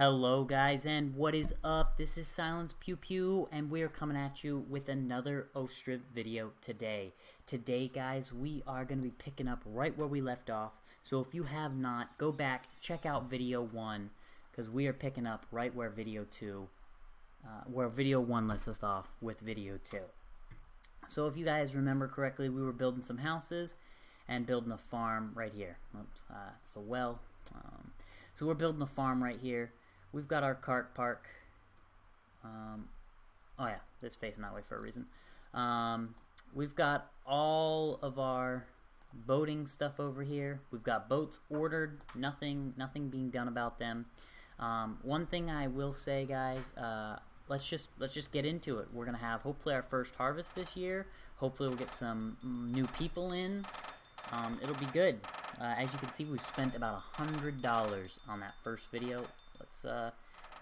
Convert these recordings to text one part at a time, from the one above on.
Hello guys, and what is up? This is Silence Pew Pew, and we are coming at you with another Ostriv video today. Today guys, we are going to be picking up right where we left off, so if you have not, go back, check out video 1, because we are picking up right where video 1 left us off with video 2. So if you guys remember correctly, we were building some houses and building a farm right here. Oops, it's a well. So we're building a farm right here. We've got our cart park. Oh yeah, this facing that way for a reason. We've got all of our boating stuff over here. We've got boats ordered. Nothing being done about them. One thing I will say, guys, let's just get into it. We're gonna have hopefully our first harvest this year. Hopefully we'll get some new people in. It'll be good. As you can see, we've spent about $100 on that first video. Let's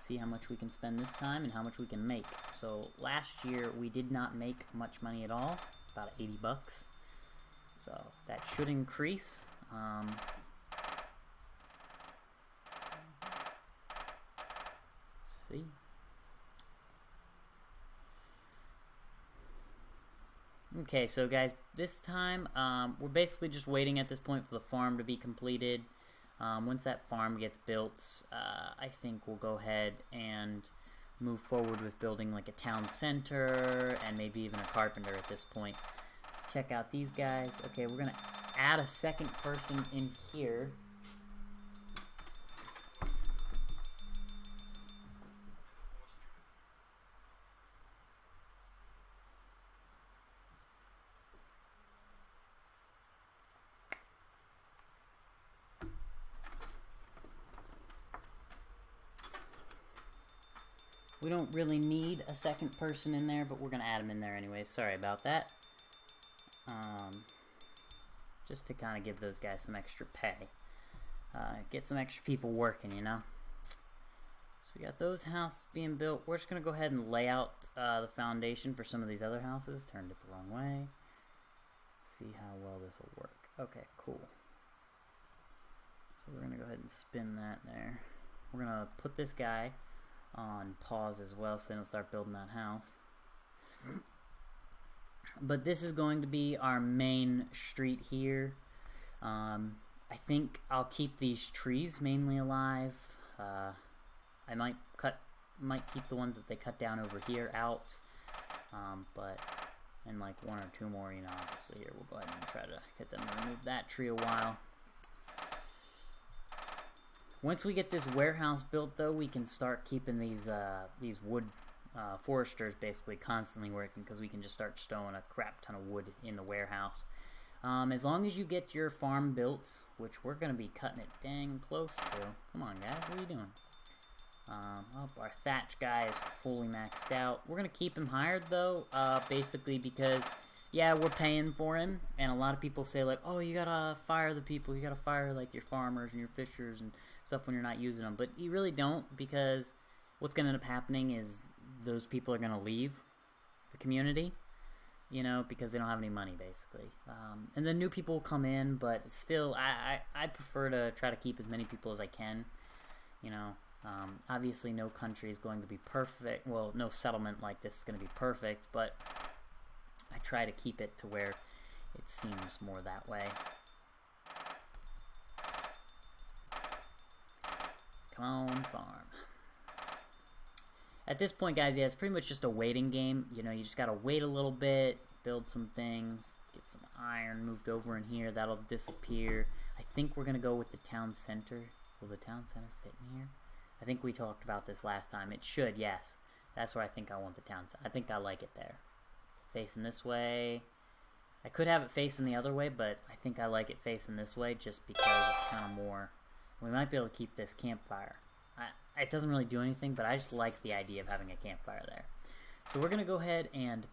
see how much we can spend this time and how much we can make. So last year we did not make much money at all, about 80 bucks. So that should increase. Let's see. Okay, so guys, this time we're basically just waiting at this point for the farm to be completed. Once that farm gets built, I think we'll go ahead and move forward with building like a town center and maybe even a carpenter at this point. Let's check out these guys. Okay, we're gonna add a second person in here. We don't really need a second person in there, but we're going to add them in there anyways. Sorry about that. Just to kind of give those guys some extra pay. Get some extra people working, you know. So we got those houses being built. We're just going to go ahead and lay out the foundation for some of these other houses. Turned it the wrong way. See how well this will work. Okay, cool. So we're going to go ahead and spin that there. We're going to put this guy on pause as well, so then we'll start building that house. But this is going to be our main street here. I think I'll keep these trees mainly alive. I might keep the ones that they cut down over here out, but and like 1 or 2 more, you know, obviously here we'll go ahead and try to get them to remove that tree a while. Once we get this warehouse built, though, we can start keeping these wood foresters basically constantly working, because we can just start stowing a crap ton of wood in the warehouse. As long as you get your farm built, which we're going to be cutting it dang close to. Come on, guys, what are you doing? Oh, our thatch guy is fully maxed out. We're going to keep him hired, though, basically because, yeah, we're paying for him, and a lot of people say, like, oh, you gotta fire the people, you gotta fire, like, your farmers and your fishers and stuff when you're not using them, but you really don't, because what's gonna end up happening is those people are gonna leave the community, you know, because they don't have any money, basically. And then new people will come in, but still, I prefer to try to keep as many people as I can, you know. Obviously, no country is going to be perfect, well, no settlement like this is gonna be perfect, but I try to keep it to where it seems more that way. Come on, farm. At this point, guys, yeah, it's pretty much just a waiting game. You know, you just gotta wait a little bit, build some things, get some iron moved over in here. That'll disappear. I think we're gonna go with the town center. Will the town center fit in here? I think we talked about this last time. It should, yes. That's where I think I want the town center. I think I like it there. Facing this way. I could have it facing the other way, but I think I like it facing this way just because it's kind of more. We might be able to keep this campfire. It doesn't really do anything, but I just like the idea of having a campfire there. So we're going to go ahead and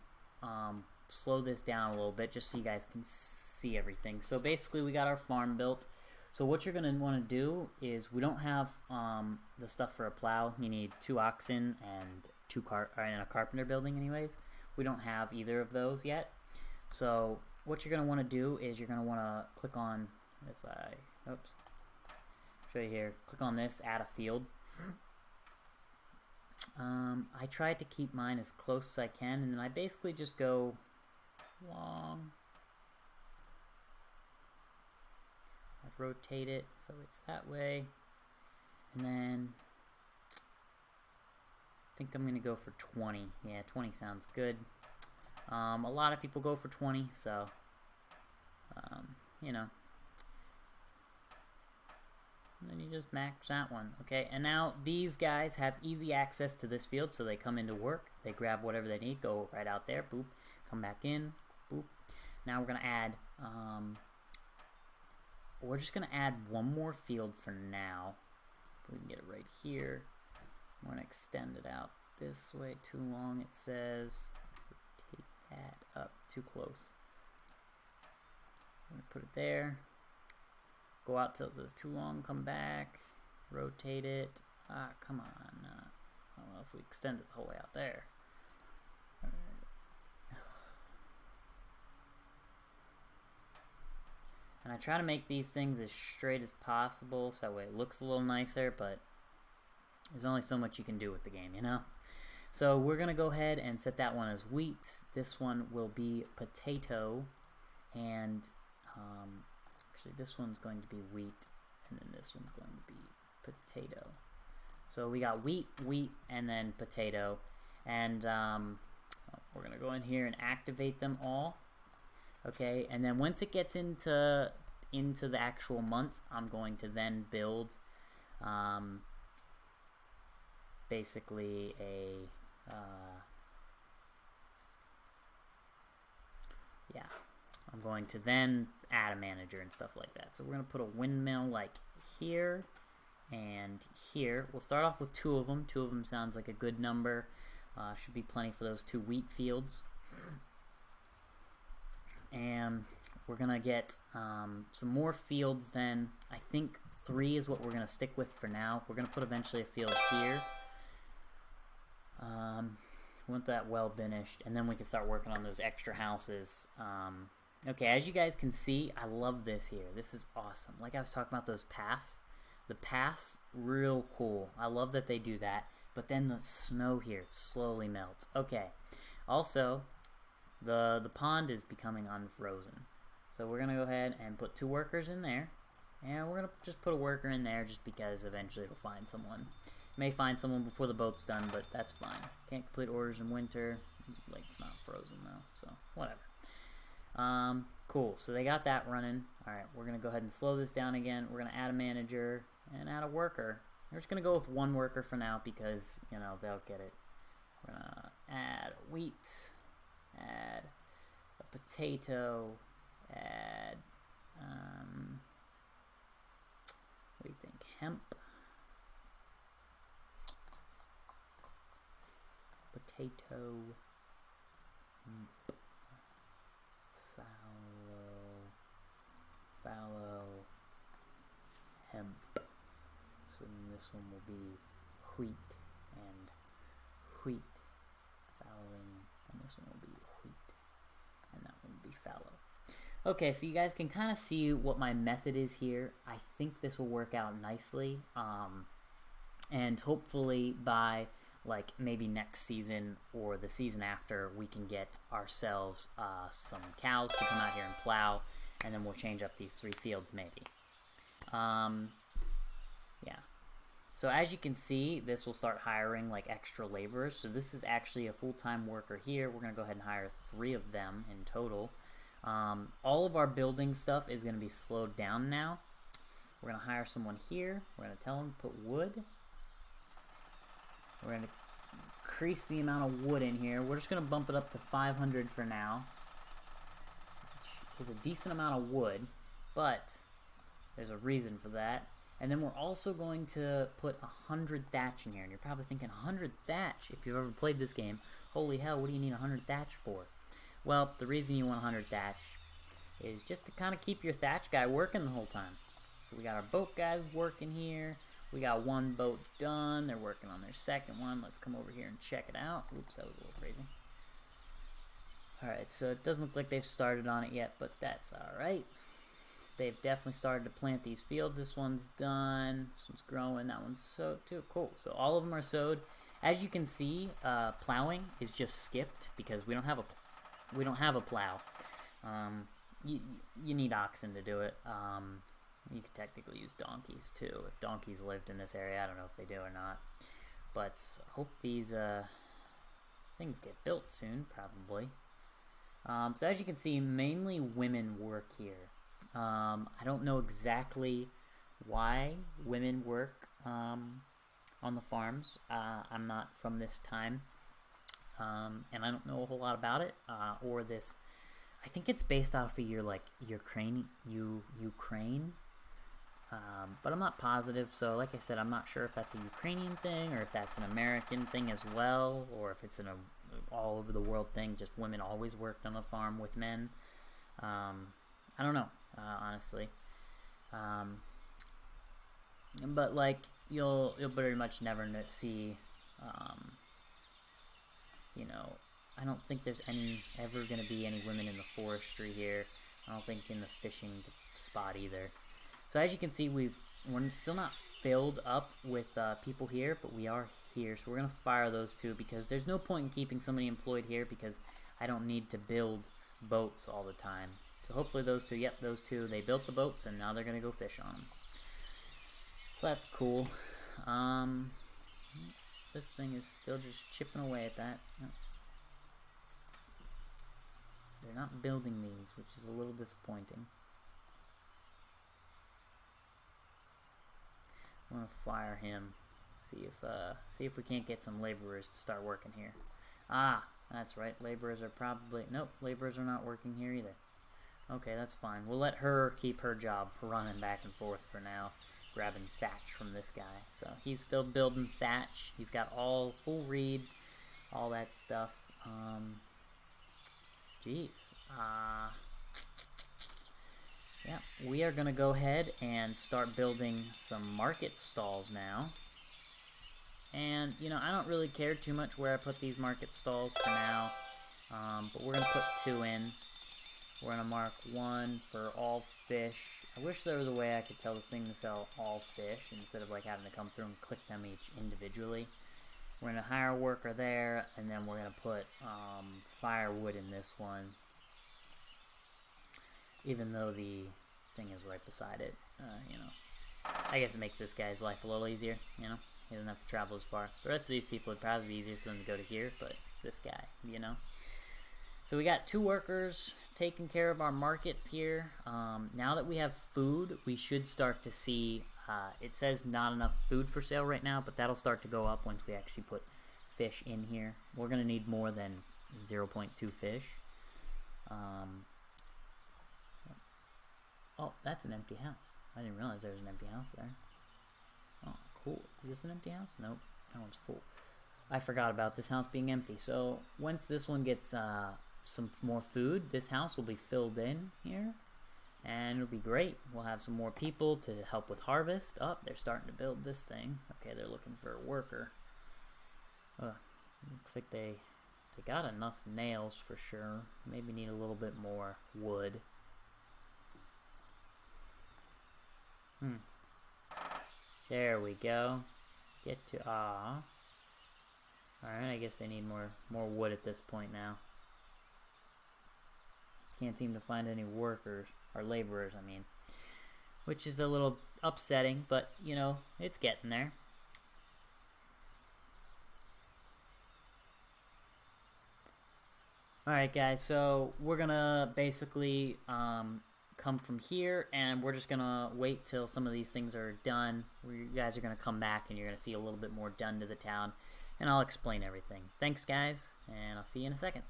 slow this down a little bit just so you guys can see everything. So basically we got our farm built. So what you're going to want to do is, we don't have the stuff for a plow. You need 2 oxen and a carpenter building anyways. We don't have either of those yet. So what you're going to want to do is you're going to want to click on, show you here, click on this, add a field. I tried to keep mine as close as I can, and then I basically just go long. I rotate it so it's that way, and then I think I'm going to go for 20. Yeah, 20 sounds good. A lot of people go for 20, so, you know. And then you just max that one, okay? And now these guys have easy access to this field, so they come into work, they grab whatever they need, go right out there, boop, come back in, boop. Now we're going to add, we're just going to add one more field for now. We can get it right here. We're going to extend it out this way, too long it says. Rotate that up, too close. I'm going to put it there. Go out till it says too long, come back, rotate it. Ah, come on. I don't know if we extend it the whole way out there. All right. And I try to make these things as straight as possible so that way it looks a little nicer, but there's only so much you can do with the game, you know? So we're going to go ahead and set that one as wheat. This one will be potato, and actually this one's going to be wheat, and then this one's going to be potato. So we got wheat, and then potato, and we're going to go in here and activate them all. Okay, and then once it gets into the actual month, I'm going to then build basically a I'm going to then add a manager and stuff like that. So we're going to put a windmill like here and here. We'll start off with 2 of them. 2 of them sounds like a good number. Should be plenty for those 2 wheat fields. And we're going to get some more fields then. I think 3 is what we're going to stick with for now. We're going to put eventually a field here. We want that well finished, and then we can start working on those extra houses. Okay, as you guys can see, I love this here. This is awesome. Like I was talking about those paths. The paths, real cool. I love that they do that. But then the snow here slowly melts. Okay. Also, the pond is becoming unfrozen. So we're going to go ahead and put 2 workers in there. And we're going to just put a worker in there just because eventually it'll find someone. May find someone before the boat's done, but that's fine. Can't complete orders in winter. Lake's not frozen though, so whatever. Cool, so they got that running. Alright, we're going to go ahead and slow this down again. We're going to add a manager and add a worker. We're just going to go with 1 worker for now because, you know, they'll get it. We're going to add wheat, add a potato, add, what do you think, hemp? Potato, fallow, hemp. So then this one will be wheat and wheat, fallowing, and this one will be wheat, and that one will be fallow. Okay, so you guys can kind of see what my method is here. I think this will work out nicely, and hopefully by like maybe next season or the season after, we can get ourselves some cows to come out here and plow, and then we'll change up these 3 fields maybe. Yeah. So as you can see, this will start hiring like extra laborers. So this is actually a full-time worker here. We're going to go ahead and hire 3 of them in total. All of our building stuff is going to be slowed down now. We're going to hire someone here. We're going to tell them to put wood. We're going to increase the amount of wood in here. We're just going to bump it up to 500 for now, which is a decent amount of wood, but there's a reason for that. And then we're also going to put 100 thatch in here. And you're probably thinking, 100 thatch? If you've ever played this game, holy hell, what do you need 100 thatch for? Well, the reason you want 100 thatch is just to kind of keep your thatch guy working the whole time. So we got our boat guys working here. We got 1 boat done. They're working on their 2nd one. Let's come over here and check it out. Oops, that was a little crazy. Alright, so it doesn't look like they've started on it yet, but that's alright. They've definitely started to plant these fields. This one's done. This one's growing. That one's sowed too. Cool. So all of them are sowed. As you can see, plowing is just skipped because we don't have a plow. You need oxen to do it. You could technically use donkeys too if donkeys lived in this area. I don't know if they do or not, but hope these things get built soon, probably. So as you can see, mainly women work here. I don't know exactly why women work on the farms. I'm not from this time, and I don't know a whole lot about it, or this. I think it's based off of Ukraine, but I'm not positive. So, like I said, I'm not sure if that's a Ukrainian thing or if that's an American thing as well, or if it's an all over the world thing. Just women always worked on the farm with men. I don't know, honestly. But like you'll pretty much never see, you know. I don't think there's ever going to be any women in the forestry here. I don't think in the fishing spot either. So as you can see, we're still not filled up with people here, but we are here. So we're going to fire those two because there's no point in keeping somebody employed here because I don't need to build boats all the time. So hopefully those two, yep, those two, they built the boats and now they're going to go fish on them. So that's cool. This thing is still just chipping away at that. They're not building these, which is a little disappointing. I'm gonna fire him. See if we can't get some laborers to start working here. Ah, that's right. Laborers are probably laborers are not working here either. Okay, that's fine. We'll let her keep her job running back and forth for now, grabbing thatch from this guy. So he's still building thatch. He's got all full reed, all that stuff. Jeez. Yeah, we are going to go ahead and start building some market stalls now. And, you know, I don't really care too much where I put these market stalls for now. But we're going to put 2 in. We're going to mark 1 for all fish. I wish there was a way I could tell this thing to sell all fish instead of like having to come through and click them each individually. We're going to hire a worker there, and then we're going to put firewood in this one. Even though the thing is right beside it, you know. I guess it makes this guy's life a little easier, you know. He doesn't have to travel as far. The rest of these people would probably be easier for them to go to here, but this guy, you know. So we got 2 workers taking care of our markets here. Now that we have food, we should start to see, it says not enough food for sale right now, but that'll start to go up once we actually put fish in here. We're going to need more than 0.2 fish. Oh, that's an empty house. I didn't realize there was an empty house there. Oh, cool. Is this an empty house? Nope. That one's full. I forgot about this house being empty. So once this one gets some more food, this house will be filled in here. And it'll be great. We'll have some more people to help with harvest. Oh, they're starting to build this thing. Okay, they're looking for a worker. Looks like they got enough nails for sure. Maybe need a little bit more wood. There we go. Get to Alright, I guess they need more wood at this point now. Can't seem to find any workers, or laborers, I mean. Which is a little upsetting, but, you know, it's getting there. Alright guys, so we're gonna basically come from here, and we're just gonna wait till some of these things are done. You guys are gonna come back and you're gonna see a little bit more done to the town, and I'll explain everything. Thanks guys, and I'll see you in a second.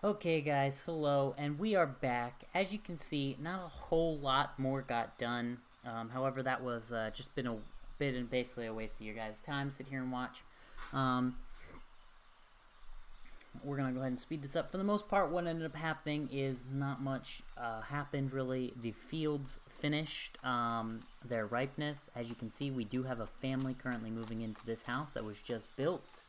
Okay guys, hello, and we are back. As you can see, not a whole lot more got done. However, that was just been a bit and basically a waste of your guys' time. Sit here and watch. We're going to go ahead and speed this up. For the most part, what ended up happening is not much happened, really. The fields finished their ripeness. As you can see, we do have a family currently moving into this house that was just built.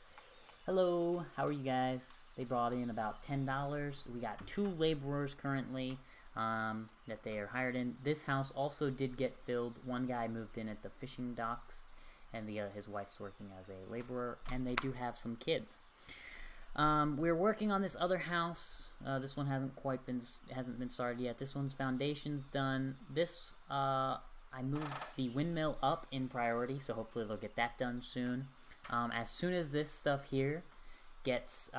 Hello, how are you guys? They brought in about $10. We got 2 laborers currently that they are hired in. This house also did get filled. One guy moved in at the fishing docks, and his wife's working as a laborer, and they do have some kids. We're working on this other house. This one hasn't been started yet. This one's foundation's done. This I moved the windmill up in priority, so hopefully they'll get that done soon. As soon as this stuff here gets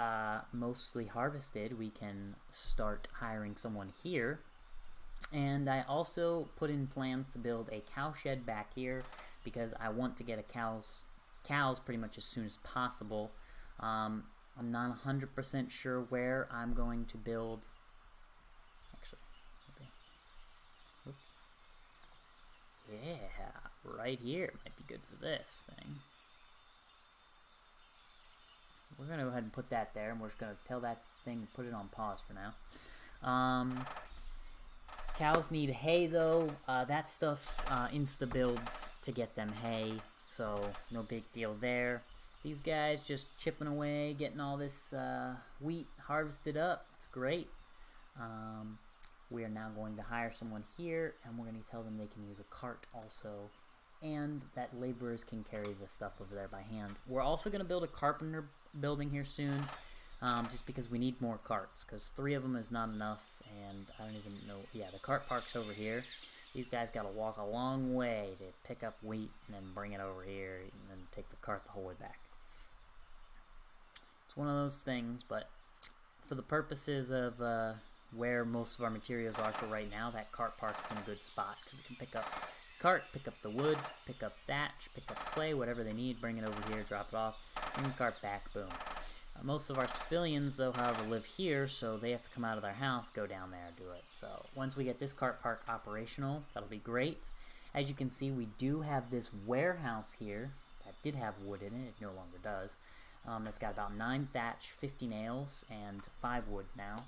mostly harvested, we can start hiring someone here. And I also put in plans to build a cow shed back here because I want to get cows pretty much as soon as possible. I'm not 100% sure where I'm going to build. Actually, okay. Oops. Yeah, right here might be good for this thing. We're going to go ahead and put that there, and we're just going to tell that thing to put it on pause for now. Cows need hay, though. That stuff's insta-builds to get them hay, so no big deal there. These guys just chipping away, getting all this wheat harvested up. It's great. We are now going to hire someone here, and we're going to tell them they can use a cart also, and that laborers can carry the stuff over there by hand. We're also going to build a carpenter building here soon, just because we need more carts, because 3 of them is not enough, and I don't even know. Yeah, the cart park's over here. These guys got to walk a long way to pick up wheat and then bring it over here and then take the cart the whole way back. It's one of those things, but for the purposes of where most of our materials are for right now, that cart park is in a good spot because we can pick up cart, pick up the wood, pick up thatch, pick up clay, whatever they need, bring it over here, drop it off, bring the cart back, boom. Most of our civilians, though, however, live here, so they have to come out of their house, go down there, do it. So once we get this cart park operational, that'll be great. As you can see, we do have this warehouse here that did have wood in it. It no longer does. It's got about 9 thatch, 50 nails, and 5 wood now.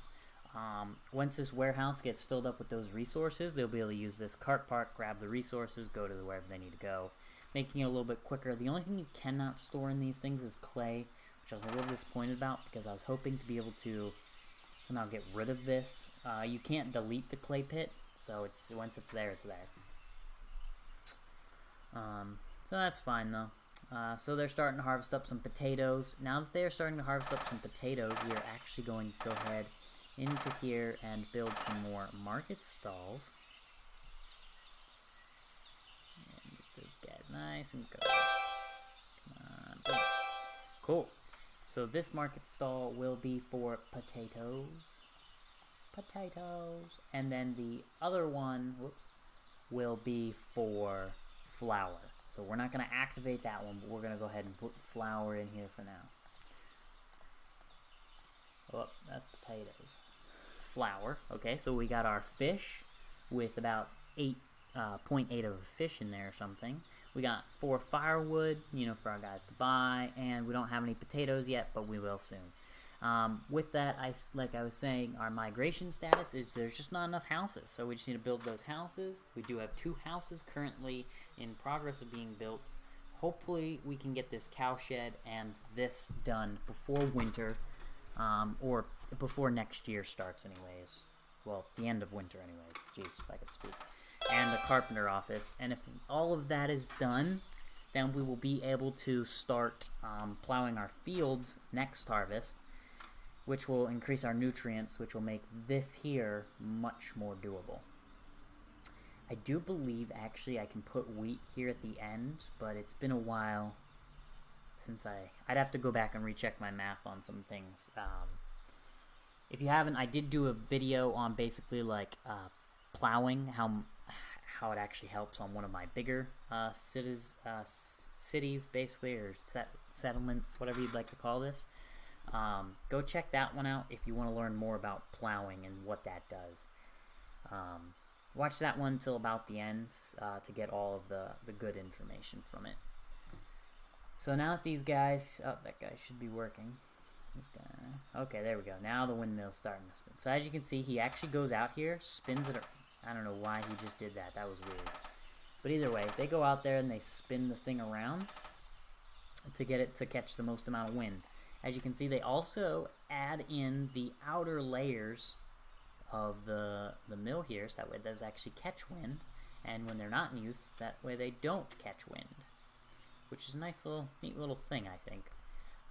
Once this warehouse gets filled up with those resources, they'll be able to use this cart park, grab the resources, go to wherever they need to go, making it a little bit quicker. The only thing you cannot store in these things is clay, which I was a little disappointed about because I was hoping to be able to somehow get rid of this. You can't delete the clay pit, so once it's there, it's there. So that's fine though. So they're starting to harvest up some potatoes. Now that they're starting to harvest up some potatoes, we are actually going to go ahead into here and build some more market stalls. And get those guys nice and good. Come on, boom. Cool. So this market stall will be for potatoes. And then the other one, whoops, will be for flour. So we're not going to activate that one, but we're going to go ahead and put flour in here for now. Oh, that's potatoes. Flour. Okay, so we got our fish with about 0.8 of a fish in there or something. We got 4 firewood, for our guys to buy, and we don't have any potatoes yet, but we will soon. With that, like I was saying, our migration status is there's just not enough houses, so we just need to build those houses. We do have 2 houses currently in progress of being built. Hopefully, we can get this cow shed and this done before winter, or before next year starts anyways. Well, the end of winter anyways. Jeez, if I could speak. And the carpenter office. And if all of that is done, then we will be able to start plowing our fields next harvest, which will increase our nutrients, which will make this here much more doable. I do believe actually I can put wheat here at the end, but it's been a while since I'd have to go back and recheck my math on some things. If you haven't, I did do a video on basically like plowing, how it actually helps on one of my bigger cities basically, or settlements, whatever you'd like to call this. Go check that one out if you want to learn more about plowing and what that does. Watch that one till about the end to get all of the good information from it. So now that these guys, that guy should be working. This guy, okay, there we go. Now the windmill's starting to spin. So as you can see, he actually goes out here, spins it. I don't know why he just did that. That was weird. But either way, they go out there and they spin the thing around to get it to catch the most amount of wind. As you can see, they also add in the outer layers of the mill here, so that way those actually catch wind. And when they're not in use, that way they don't catch wind. which is a nice little, neat little thing, I think.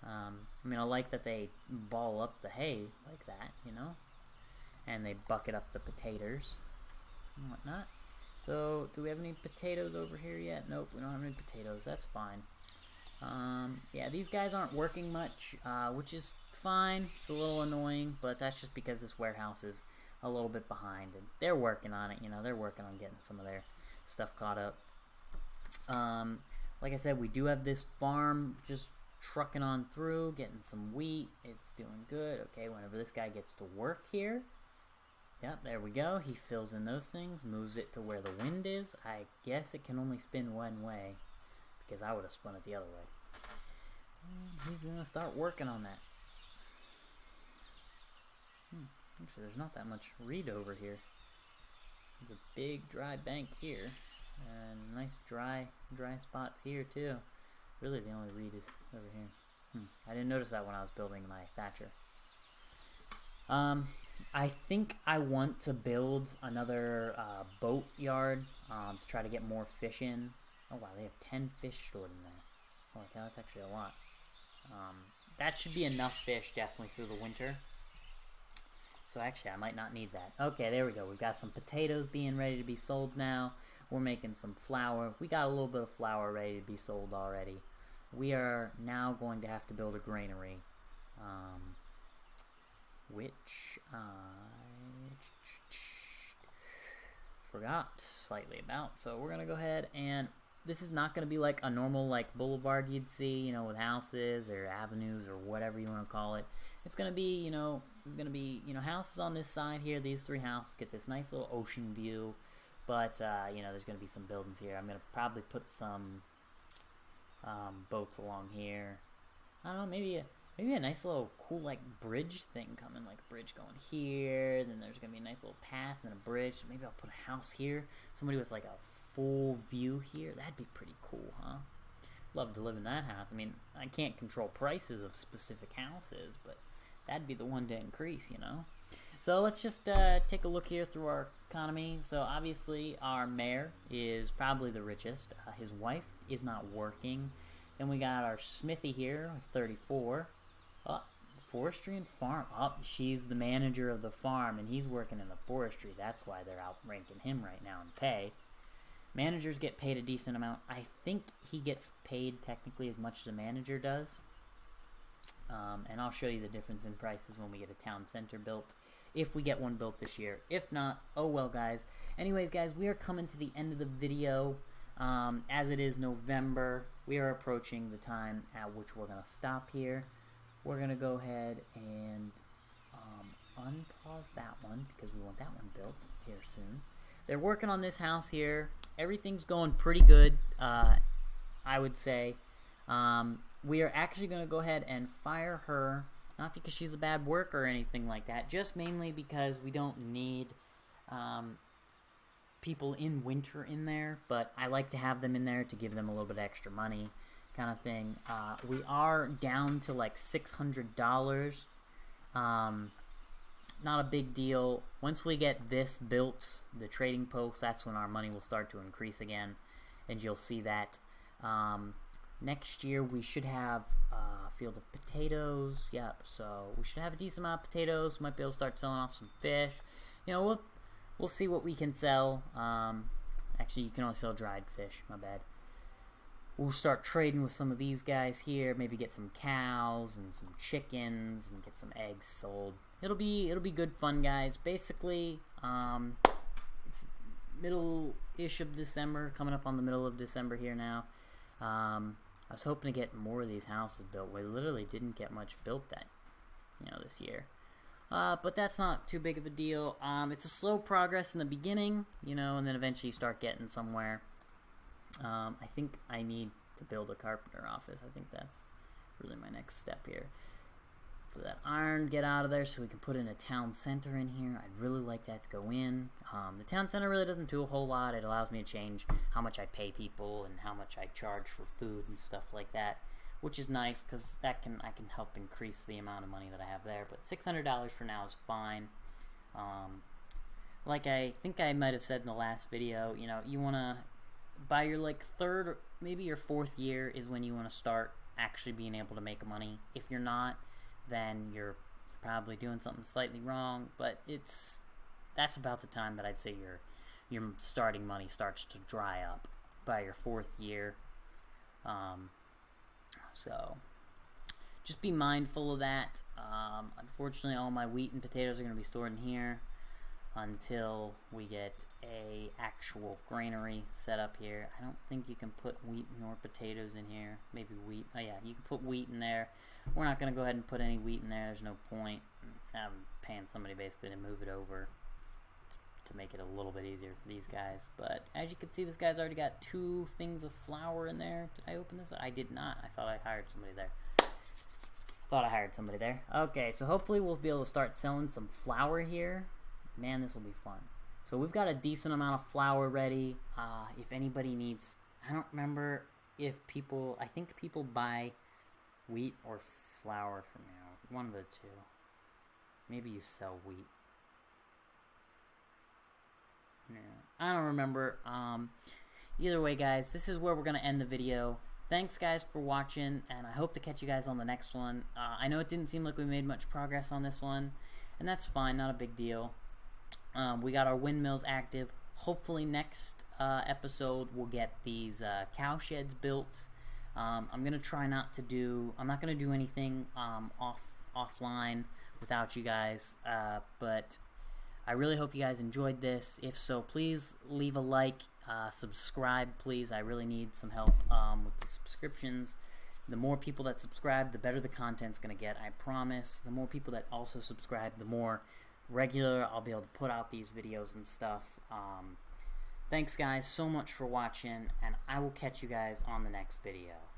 I mean, I like that they ball up the hay like that, you know, and they bucket up the potatoes and whatnot. So, do we have any potatoes over here yet? Nope, we don't have any potatoes. That's fine. Yeah, these guys aren't working much, which is fine. It's a little annoying, but that's just because this warehouse is a little bit behind, and they're working on it. You know, they're working on getting some of their stuff caught up. Like I said, we do have this farm just trucking on through, getting some wheat. It's doing good. Okay, whenever this guy gets to work here, yep, there we go. He fills in those things, moves it to where the wind is. I guess it can only spin one way, because I would have spun it the other way. And he's gonna start working on that. Actually, there's not that much reed over here. There's a big dry bank here, and nice dry spots here too. Really, the only reed is over here. I didn't notice that when I was building my thatcher. I think I want to build another boat yard to try to get more fish in. Oh wow, they have 10 fish stored in there. Oh, okay, that's actually a lot. That should be enough fish definitely through the winter. So actually, I might not need that. Okay, there we go. We've got some potatoes being ready to be sold now. We're making some flour. We got a little bit of flour ready to be sold already. We are now going to have to build a granary, which I forgot slightly about. So we're going to go ahead, and this is not going to be like a normal like boulevard you'd see, you know, with houses or avenues or whatever you want to call it. It's going to be, you know, houses on this side here. These 3 houses get this nice little ocean view. But, you know, there's going to be some buildings here. I'm going to probably put some boats along here. I don't know, maybe a nice little cool, like, bridge thing coming. Like, a bridge going here. Then there's going to be a nice little path and a bridge. Maybe I'll put a house here. Somebody with, like, a full view here. That'd be pretty cool, huh? Love to live in that house. I mean, I can't control prices of specific houses, but that'd be the one to increase, you know? So let's just take a look here through our economy. So obviously our mayor is probably the richest. His wife is not working. Then we got our smithy here, 34. Forestry and farm. She's the manager of the farm, and he's working in the forestry. That's why they're outranking him right now in pay. Managers get paid a decent amount. I think he gets paid technically as much as a manager does. And I'll show you the difference in prices when we get a town center built, if we get one built this year. If not, oh well, guys. Anyways, guys, we are coming to the end of the video. As it is November, we are approaching the time at which we're going to stop here. We're going to go ahead and unpause that one, because we want that one built here soon. They're working on this house here. Everything's going pretty good, I would say. We are actually going to go ahead and fire her, not because she's a bad worker or anything like that, just mainly because we don't need people in winter in there, but I like to have them in there to give them a little bit of extra money kind of thing. We are down to like $600. Not a big deal. Once we get this built, the trading post, that's when our money will start to increase again, and you'll see that. Next year we should have a field of potatoes. Yep, so we should have a decent amount of potatoes. Might be able to start selling off some fish. You know, we'll see what we can sell. Actually, you can only sell dried fish. My bad. We'll start trading with some of these guys here. Maybe get some cows and some chickens and get some eggs sold. It'll be good fun, guys. Basically, it's middle-ish of December, coming up on the middle of December here now. I was hoping to get more of these houses built. We literally didn't get much built this year. But that's not too big of a deal. It's a slow progress in the beginning, and then eventually you start getting somewhere. I think I need to build a carpenter office. I think that's really my next step here. For that iron, get out of there so we can put in a town center in here. I'd really like that to go in. The town center really doesn't do a whole lot. It allows me to change how much I pay people and how much I charge for food and stuff like that, which is nice because I can help increase the amount of money that I have there. But $600 for now is fine. Like I think I might have said in the last video, you want to, by your third maybe your 4th year is when you want to start actually being able to make money. If you're not, then you're probably doing something slightly wrong, but that's about the time that I'd say your starting money starts to dry up by your 4th year. So just be mindful of that. Unfortunately, all my wheat and potatoes are going to be stored in here until we get a actual granary set up here. I don't think you can put wheat nor potatoes in here. Maybe wheat. Oh yeah, you can put wheat in there. We're not going to go ahead and put any wheat in there. There's no point. I'm paying somebody basically to move it over to make it a little bit easier for these guys. But as you can see, this guy's already got 2 things of flour in there. Did I open this? I did not. I thought I hired somebody there. Okay, so hopefully we'll be able to start selling some flour here. Man, this will be fun. So we've got a decent amount of flour ready. If anybody needs, I don't remember if people, I think people buy wheat or flour from you. One of the two. Maybe you sell wheat. Yeah, I don't remember. Either way, guys, this is where we're going to end the video. Thanks, guys, for watching, and I hope to catch you guys on the next one. I know it didn't seem like we made much progress on this one, and that's fine, not a big deal. We got our windmills active. Hopefully next episode we'll get these cow sheds built. I'm going to try not to do, I'm not going to do anything offline without you guys, but I really hope you guys enjoyed this. If so, please leave a like, subscribe, please. I really need some help with the subscriptions. The more people that subscribe, the better the content's going to get, I promise. The more people that also subscribe, the more regular I'll be able to put out these videos and stuff. Thanks, guys, so much for watching, and I will catch you guys on the next video.